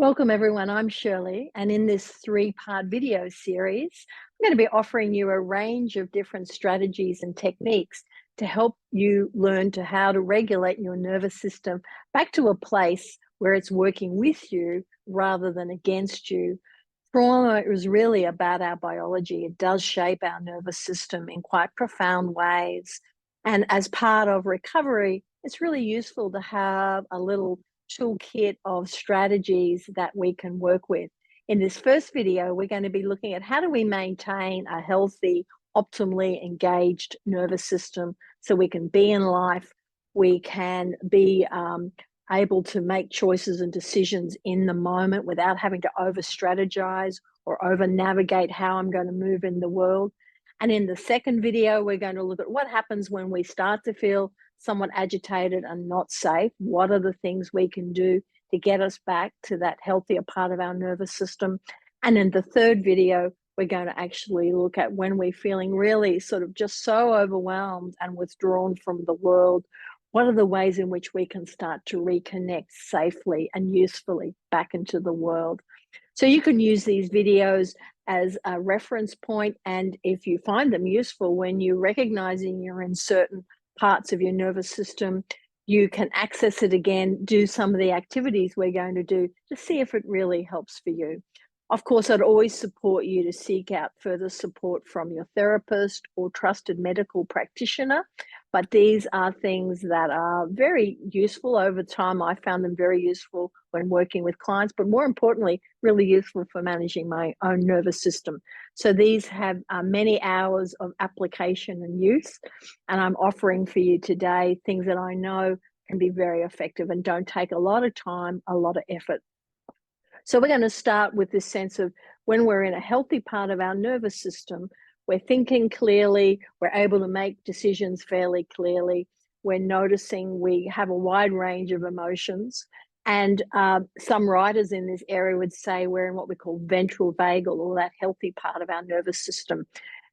Welcome everyone, I'm Shirley, and in this three-part video series, I'm going to be offering you a range of different strategies and techniques to help you learn how to regulate your nervous system back to a place where it's working with you rather than against you. Trauma is really about our biology. It does shape our nervous system in quite profound ways. And as part of recovery, it's really useful to have a little toolkit of strategies that we can work with. In this first video, we're going to be looking at how do we maintain a healthy, optimally engaged nervous system so we can be in life, we can be able to make choices and decisions in the moment without having to over strategize or over navigate how I'm going to move in the world. And in the second video, we're going to look at what happens when we start to feel somewhat agitated and not safe. What are the things we can do to get us back to that healthier part of our nervous system? And in the third video, we're going to actually look at when we're feeling really sort of just so overwhelmed and withdrawn from the world. What are the ways in which we can start to reconnect safely and usefully back into the world? So you can use these videos as a reference point, and if you find them useful when you're recognizing you're in certain parts of your nervous system, you can access it again, do some of the activities we're going to do to see if it really helps for you. Of course, I'd always support you to seek out further support from your therapist or trusted medical practitioner. But these are things that are very useful over time. I found them very useful when working with clients, but more importantly, really useful for managing my own nervous system. So these have many hours of application and use, and I'm offering for you today things that I know can be very effective and don't take a lot of time, a lot of effort. So we're going to start with this sense of when we're in a healthy part of our nervous system, we're thinking clearly, we're able to make decisions fairly clearly, we're noticing we have a wide range of emotions. And some writers in this area would say we're in what we call ventral vagal, or that healthy part of our nervous system.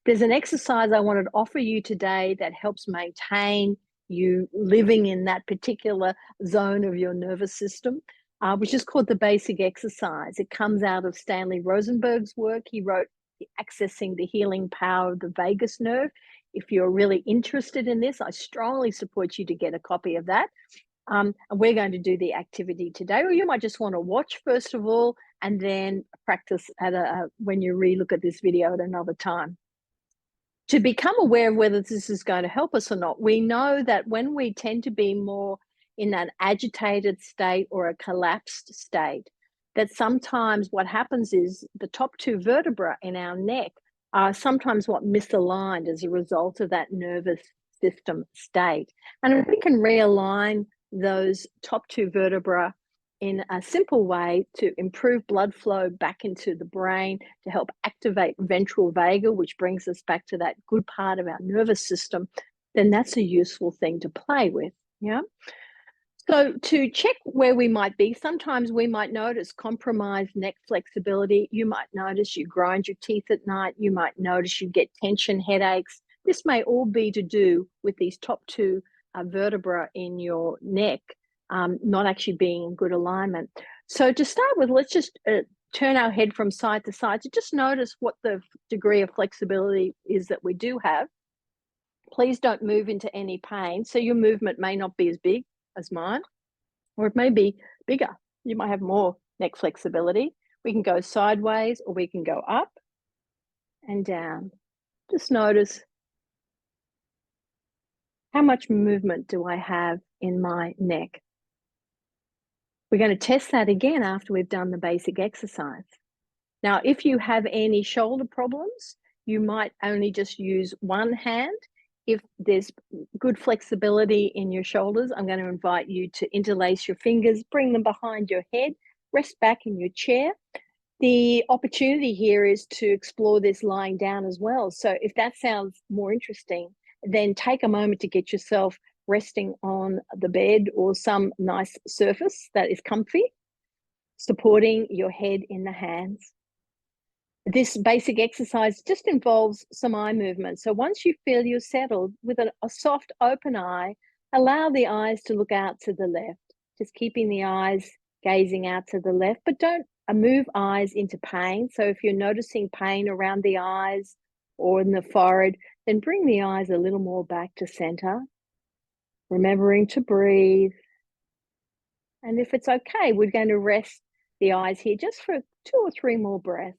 There's an exercise I wanted to offer you today that helps maintain you living in that particular zone of your nervous system, which is called the basic exercise. It comes out of Stanley Rosenberg's work. He wrote Accessing the Healing Power of the Vagus Nerve. If you're really interested in this, I strongly support you to get a copy of that. And we're going to do the activity today, or you might just want to watch first of all, and then practice at when you re-look at this video at another time. To become aware of whether this is going to help us or not, we know that when we tend to be more in an agitated state or a collapsed state, that sometimes what happens is the top two vertebrae in our neck are sometimes what misaligned as a result of that nervous system state. And if we can realign those top two vertebrae in a simple way to improve blood flow back into the brain, to help activate ventral vagal, which brings us back to that good part of our nervous system, then that's a useful thing to play with. Yeah. So to check where we might be, sometimes we might notice compromised neck flexibility. You might notice you grind your teeth at night. You might notice you get tension headaches. This may all be to do with these top two vertebrae in your neck not actually being in good alignment. So to start with, let's just turn our head from side to side to just notice what the degree of flexibility is that we do have. Please don't move into any pain. So your movement may not be as big as mine, or it may be bigger. You might have more neck flexibility. We can go sideways or we can go up and down. Just notice how much movement do I have in my neck. We're going to test that again after we've done the basic exercise. Now, if you have any shoulder problems, you might only just use one hand. If there's good flexibility in your shoulders, I'm going to invite you to interlace your fingers, bring them behind your head, rest back in your chair. The opportunity here is to explore this lying down as well. So if that sounds more interesting, then take a moment to get yourself resting on the bed or some nice surface that is comfy, supporting your head in the hands. This basic exercise just involves some eye movement. So once you feel you're settled, with a soft open eye, allow the eyes to look out to the left, just keeping the eyes gazing out to the left, but don't move eyes into pain. So if you're noticing pain around the eyes or in the forehead, then bring the eyes a little more back to center, remembering to breathe. And if it's okay, we're going to rest the eyes here just for 2 or 3 more breaths.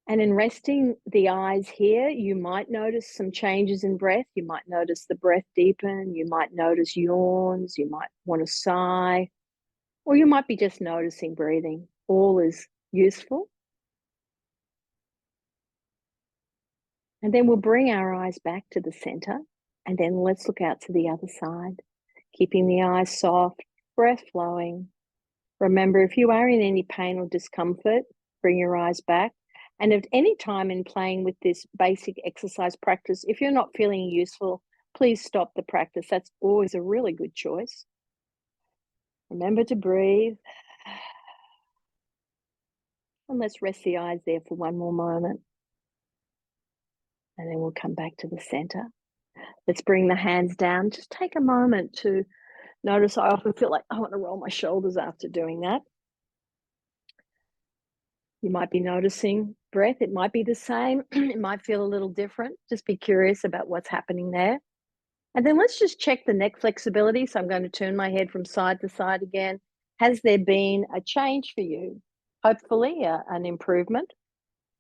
And in resting the eyes here, you might notice some changes in breath. You might notice the breath deepen. You might notice yawns. You might want to sigh. Or you might be just noticing breathing. All is useful. And then we'll bring our eyes back to the center. And then let's look out to the other side, keeping the eyes soft, breath flowing. Remember, if you are in any pain or discomfort, bring your eyes back. And at any time in playing with this basic exercise practice, if you're not feeling useful, please stop the practice. That's always a really good choice. Remember to breathe. And let's rest the eyes there for one more moment. And then we'll come back to the center. Let's bring the hands down. Just take a moment to notice. I often feel like I want to roll my shoulders after doing that. You might be noticing breath. It might be the same. It might feel a little different. Just be curious about what's happening there. And then let's just check the neck flexibility. So I'm going to turn my head from side to side again. Has there been a change for you? Hopefully an improvement.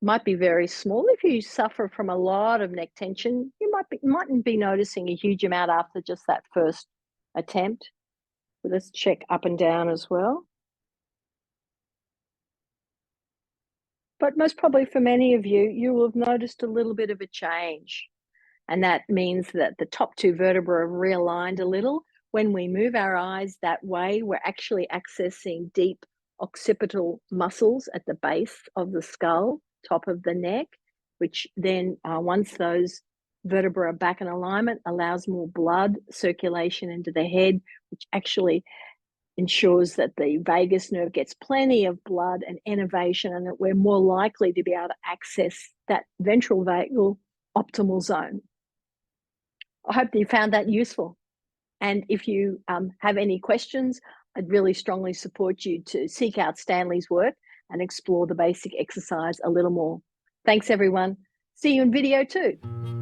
Might be very small. If you suffer from a lot of neck tension, you mightn't be noticing a huge amount after just that first attempt. But let's check up and down as well. But most probably for many of you, you will have noticed a little bit of a change. And that means that the top 2 vertebrae have realigned a little. When we move our eyes that way, we're actually accessing deep occipital muscles at the base of the skull, top of the neck, which then, once those vertebrae are back in alignment, allows more blood circulation into the head, which actually ensures that the vagus nerve gets plenty of blood and innervation, and that we're more likely to be able to access that ventral vagal optimal zone. I hope that you found that useful. And if you have any questions, I'd really strongly support you to seek out Stanley's work and explore the basic exercise a little more. Thanks, everyone. See you in video 2.